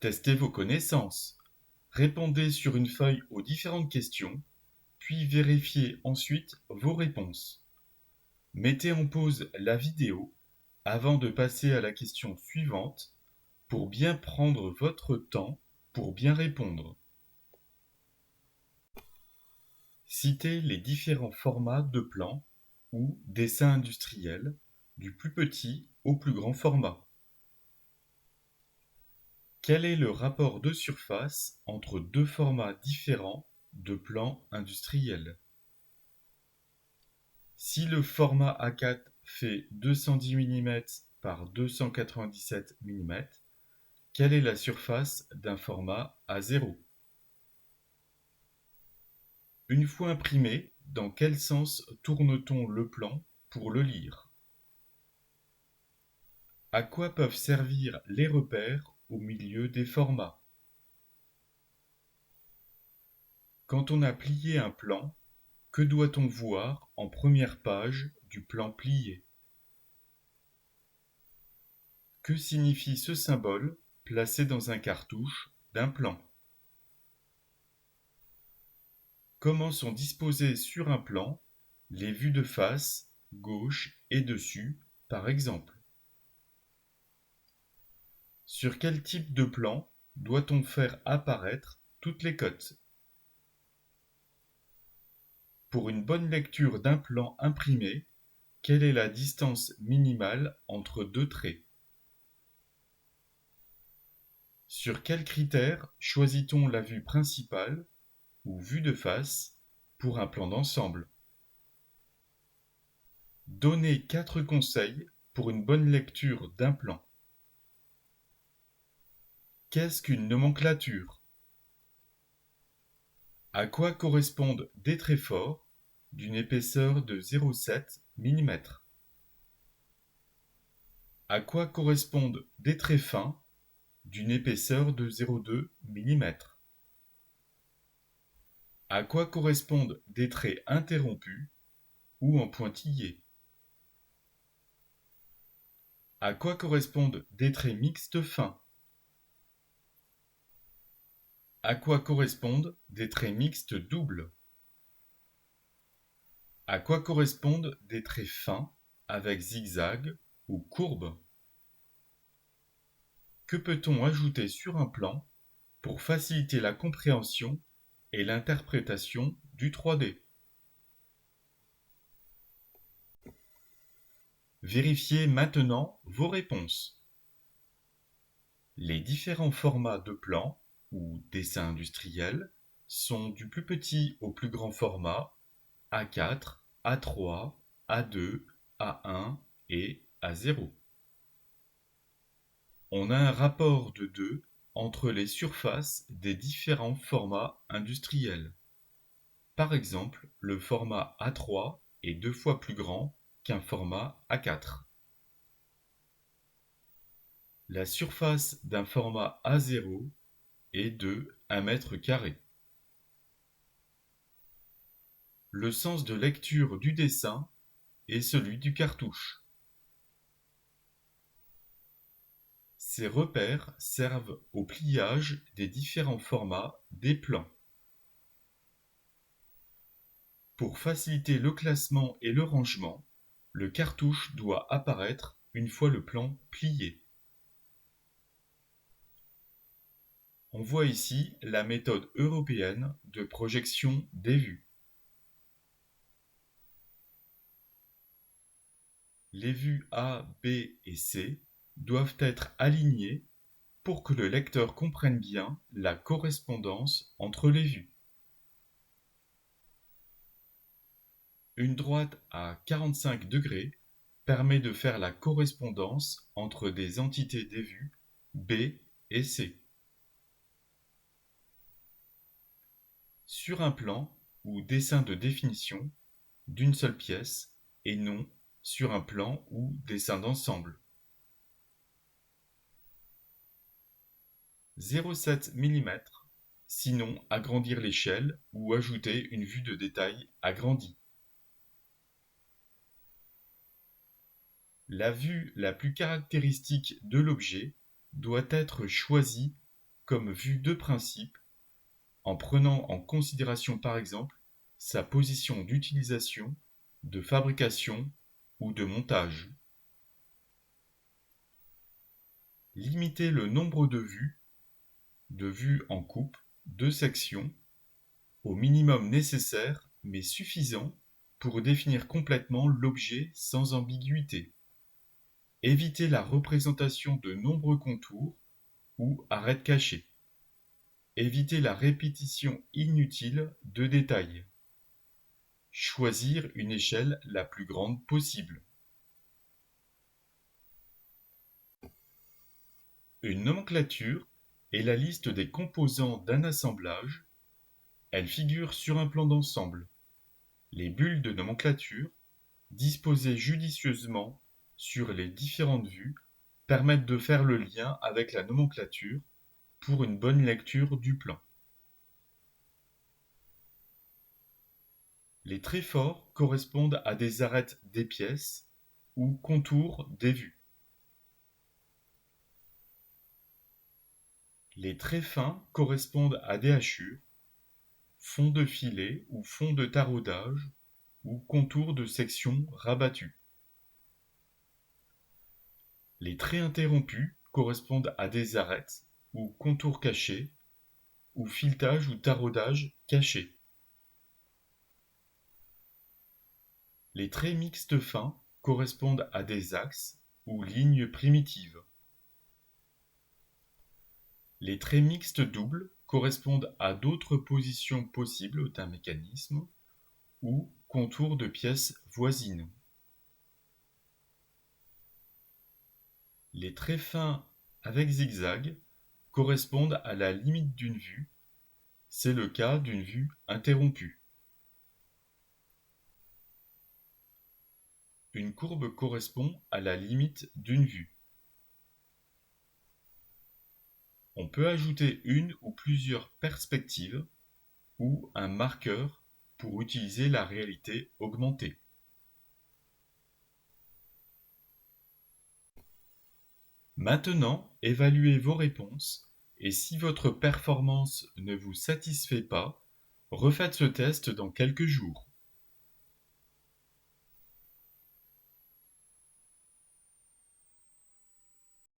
Testez vos connaissances. Répondez sur une feuille aux différentes questions, puis vérifiez ensuite vos réponses. Mettez en pause la vidéo avant de passer à la question suivante pour bien prendre votre temps pour bien répondre. Citez les différents formats de plans ou dessins industriels, du plus petit au plus grand format. Quel est le rapport de surface entre deux formats différents de plans industriels? Si le format A4 fait 210 mm par 297 mm, quelle est la surface d'un format A0? Une fois imprimé, dans quel sens tourne-t-on le plan pour le lire? À quoi peuvent servir les repères au milieu des formats? Quand on a plié un plan, que doit-on voir en première page du plan plié? Que signifie ce symbole placé dans un cartouche d'un plan? Comment sont disposées sur un plan les vues de face, gauche et dessus, par exemple? Sur quel type de plan doit-on faire apparaître toutes les cotes? Pour une bonne lecture d'un plan imprimé, quelle est la distance minimale entre deux traits? Sur quels critères choisit-on la vue principale ou vue de face pour un plan d'ensemble? Donnez 4 conseils pour une bonne lecture d'un plan. Qu'est-ce qu'une nomenclature? À quoi correspondent des traits forts d'une épaisseur de 0,7 mm? À quoi correspondent des traits fins d'une épaisseur de 0,2 mm? À quoi correspondent des traits interrompus ou en pointillés? À quoi correspondent des traits mixtes fins? À quoi correspondent des traits mixtes doubles? À quoi correspondent des traits fins avec zigzag ou courbes? Que peut-on ajouter sur un plan pour faciliter la compréhension et l'interprétation du 3D? Vérifiez maintenant vos réponses. Les différents formats de plans ou dessins industriels sont du plus petit au plus grand format A4, A3, A2, A1 et A0. On a un rapport de 2 entre les surfaces des différents formats industriels. Par exemple, le format A3 est 2 fois plus grand qu'un format A4. La surface d'un format A0 est de 1 mètre carré. Le sens de lecture du dessin est celui du cartouche. Ces repères servent au pliage des différents formats des plans. Pour faciliter le classement et le rangement, le cartouche doit apparaître une fois le plan plié. On voit ici la méthode européenne de projection des vues. Les vues A, B et C doivent être alignées pour que le lecteur comprenne bien la correspondance entre les vues. Une droite à 45 degrés permet de faire la correspondance entre des entités des vues B et C. Sur un plan ou dessin de définition d'une seule pièce et non sur un plan ou dessin d'ensemble. 0,7 mm, sinon agrandir l'échelle ou ajouter une vue de détail agrandie. La vue la plus caractéristique de l'objet doit être choisie comme vue de principe en prenant en considération par exemple sa position d'utilisation, de fabrication ou de montage. Limitez le nombre de vues en coupe, de sections, au minimum nécessaire mais suffisant pour définir complètement l'objet sans ambiguïté. Évitez la représentation de nombreux contours ou arêtes cachées. Évitez la répétition inutile de détails. Choisir une échelle la plus grande possible. Une nomenclature est la liste des composants d'un assemblage. Elle figure sur un plan d'ensemble. Les bulles de nomenclature, disposées judicieusement sur les différentes vues, permettent de faire le lien avec la nomenclature pour une bonne lecture du plan. Les tréforts correspondent à des arêtes des pièces ou contours des vues. Les traits fins correspondent à des hachures, fonds de filet ou fonds de taraudage ou contours de section rabattus. Les traits interrompus correspondent à des arêtes ou contours cachés ou filetage ou taraudage caché. Les traits mixtes fins correspondent à des axes ou lignes primitives. Les traits mixtes doubles correspondent à d'autres positions possibles d'un mécanisme ou contours de pièces voisines. Les traits fins avec zigzag correspondent à la limite d'une vue, c'est le cas d'une vue interrompue. Une courbe correspond à la limite d'une vue. On peut ajouter une ou plusieurs perspectives ou un marqueur pour utiliser la réalité augmentée. Maintenant, évaluez vos réponses et si votre performance ne vous satisfait pas, refaites ce test dans quelques jours.